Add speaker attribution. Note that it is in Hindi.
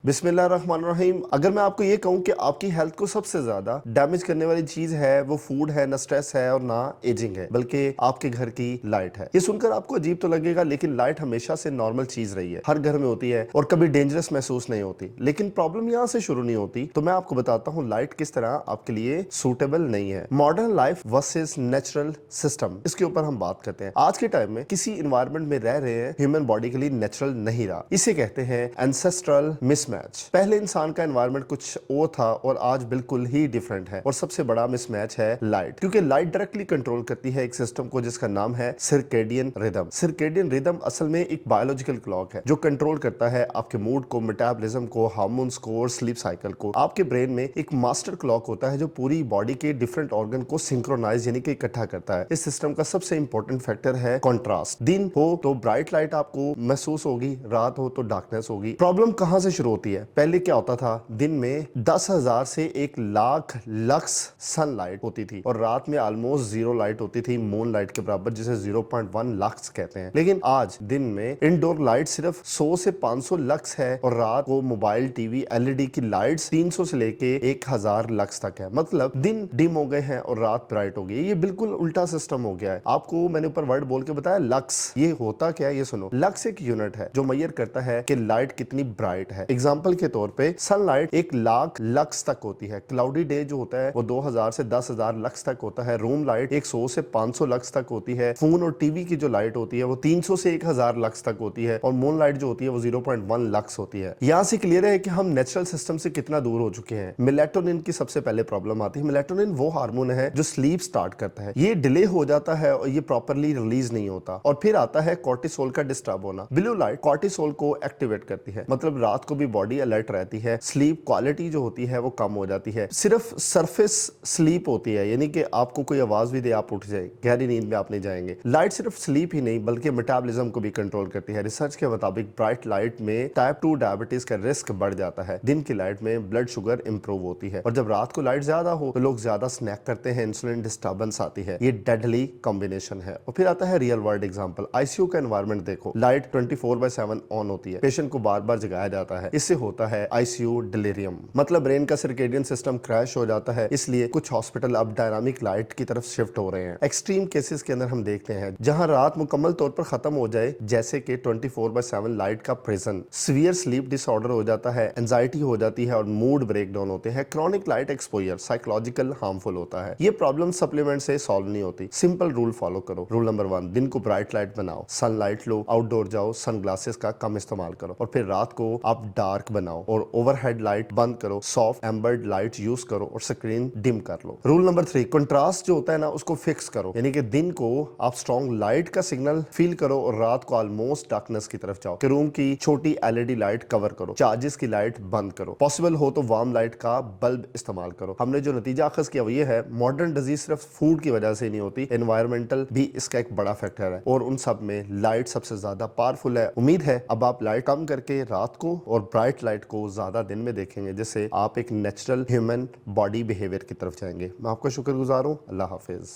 Speaker 1: बिस्मिल्लाहिर्रहमानिर्रहीम। अगर मैं आपको ये कहूँ कि आपकी हेल्थ को सबसे ज्यादा डैमेज करने वाली चीज है वो फूड है, ना स्ट्रेस है और ना एजिंग है, बल्कि आपके घर की लाइट है। ये सुनकर आपको अजीब तो लगेगा, लेकिन लाइट हमेशा से नॉर्मल चीज रही है, हर घर में होती है और कभी डेंजरस महसूस नहीं होती। लेकिन प्रॉब्लम यहाँ से शुरू नहीं होती। तो मैं आपको बताता हूँ लाइट किस तरह आपके लिए सूटेबल नहीं है। Modern life versus natural system, इसके ऊपर हम बात करते हैं। आज के टाइम में किसी इन्वायरमेंट में रह रहे हैं, ह्यूमन बॉडी के लिए नेचुरल नहीं रहा। इसे कहते हैं एंसेस्ट्रल मिसमैच। पहले इंसान का एनवायरनमेंट कुछ और था और आज बिल्कुल ही डिफरेंट है। और सबसे बड़ा मिसमैच है लाइट, क्योंकि लाइट डायरेक्टली कंट्रोल करती है एक सिस्टम को जिसका नाम है सर्केडियन रिदम। सर्केडियन रिदम असल में एक बायोलॉजिकल क्लॉक है जो कंट्रोल करता है आपके मूड को, मेटाबॉलिज्म को, हार्मोन्स को और स्लीप साइकिल को। आपके ब्रेन में एक मास्टर क्लॉक होता है जो पूरी बॉडी के डिफरेंट ऑर्गन को सिंक्रोनाइज यानी कि इकट्ठा करता है। इस सिस्टम का सबसे इंपॉर्टेंट फैक्टर है कॉन्ट्रास्ट। दिन हो तो ब्राइट लाइट आपको महसूस होगी, रात हो तो डार्कनेस होगी। प्रॉब्लम कहां से शुरू होती है? पहले क्या होता था, दिन में 10,000 से 1,00,000 लक्स सनलाइट होती थी और रात में ऑलमोस्ट जीरो लाइट होती थी, मून लाइट के बराबर, जिसे 0.1 लक्स कहते हैं। लेकिन आज दिन में इंडोर लाइट सिर्फ 100 से 500 लक्स है और रात को मोबाइल, टीवी, एलईडी की लाइट्स 300 से लेके 1,000 लक्स तक है। मतलब दिन डिम हो गए हैं और रात ब्राइट हो गई। ये बिल्कुल उल्टा सिस्टम हो गया है। आपको मैंने ऊपर वर्ड बोल के बताया लक्स। ये होता क्या है ये सुनो। लक्स एक यूनिट है जो मेजर करता है कि लाइट कितनी ब्राइट है। एग्जांपल के तौर पे सनलाइट 1,00,000 लक्स तक होती है। क्लाउडी डे जो होता है वो 2,000 से 10,000 लक्स तक होता है। रूम लाइट 100 से 500 लक्स तक होती है। फोन और टीवी की जो लाइट होती है वो 300 से 1,000 लक्स तक होती है और मून लाइट जो होती है वो 0.1 लक्स होती है। यहाँ से क्लियर है कि हम नेचुरल सिस्टम से कितना दूर हो चुके हैं। मेलेटोनिन की सबसे पहले प्रॉब्लम आती है। मेलेटोनिन वो हार्मोन है जो स्लीप स्टार्ट करता है। ये डिले हो जाता है और ये प्रॉपरली रिलीज नहीं होता। और फिर आता है कॉर्टिसोल का डिस्टर्ब होना। ब्लू लाइट कॉर्टिसोल को एक्टिवेट करती है, मतलब रात को भी बॉडी अलर्ट रहती है। स्लीप क्वालिटी जो होती है वो कम हो जाती है। सिर्फ सरफेस स्लीप होती है, यानी कि आपको कोई आवाज भी दे आप उठ जाए, गहरी नींद में आप नहीं जाएंगे। लाइट सिर्फ स्लीप ही नहीं बल्कि मेटाबॉलिज्म को भी कंट्रोल करती है। रिसर्च के मुताबिक ब्राइट लाइट में टाइप 2 डायबिटीज का रिस्क बढ़ जाता है। दिन की लाइट में ब्लड शुगर इंप्रूव होती है और जब रात को लाइट ज्यादा हो तो लोग ज्यादा स्नैक करते हैं, इंसुलिन डिस्टर्बेंस आती है। ये डेडली कॉम्बिनेशन है। और फिर आता है रियल वर्ल्ड एग्जांपल। आईसीयू का एनवायरनमेंट देखो। लाइट 24/7 ऑन होती है, पेशेंट को बार बार जगाया जाता है। इससे होता है आईसीयू डिलीरियम, मतलब ब्रेन का सर्केडियन सिस्टम क्रैश हो जाता है। इसलिए कुछ हॉस्पिटल अब डायनामिक लाइट की तरफ शिफ्ट हो रहे हैं। एक्सट्रीम केसेस के अंदर हम देखते हैं जहां रात मुकम्मल तौर पर खत्म हो जाए, जैसे कि 24/7 लाइट का प्रेजेंस, सीवियर स्लीप डिसऑर्डर हो जाता है, एंजाइटी हो जाती है और मूड ब्रेक डाउन होते हैं। Chronic light exposure psychological harmful होता है। ये प्रॉब्लम सप्लीमेंट से सॉल्व नहीं होती। सिंपल रूल फॉलो करो। रूल नंबर 1, दिन को ब्राइट लाइट बनाओ, सनलाइट लो, आउटडोर जाओ, सनग्लासेस का कम इस्तेमाल करो। और फिर रात को आप डार्क बनाओ और ओवरहेड लाइट बंद करो, सॉफ्ट एम्बर्ड लाइट यूज करो और स्क्रीन डिम कर लो। रूल नंबर 3, कंट्रास्ट जो होता है ना उसको फिक्स करो, यानी कि दिन को आप स्ट्रॉन्ग लाइट का सिग्नल फील करो और रात को ऑलमोस्ट डार्कनेस की तरफ जाओ। रूम की छोटी एलईडी लाइट कवर करो, चार्जेस की लाइट बंद करो, पॉसिबल हो तो वार्म लाइट का बल्ब इस्तेमाल करो। हमने जो नतीजा अखज किया वो ये है, मॉडर्न डिजीज सिर्फ फूड की वजह से नहीं होती, एनवायरमेंटल भी इसका एक बड़ा फैक्टर है और उन सब में लाइट सबसे ज्यादा पावरफुल है। उम्मीद है अब आप लाइट कम करके रात को और ब्राइट लाइट को ज्यादा दिन में देखेंगे, जिससे आप एक नेचुरल ह्यूमन बॉडी बिहेवियर की तरफ जाएंगे। मैं आपका शुक्रगुजार हूँ। अल्लाह हाफिज।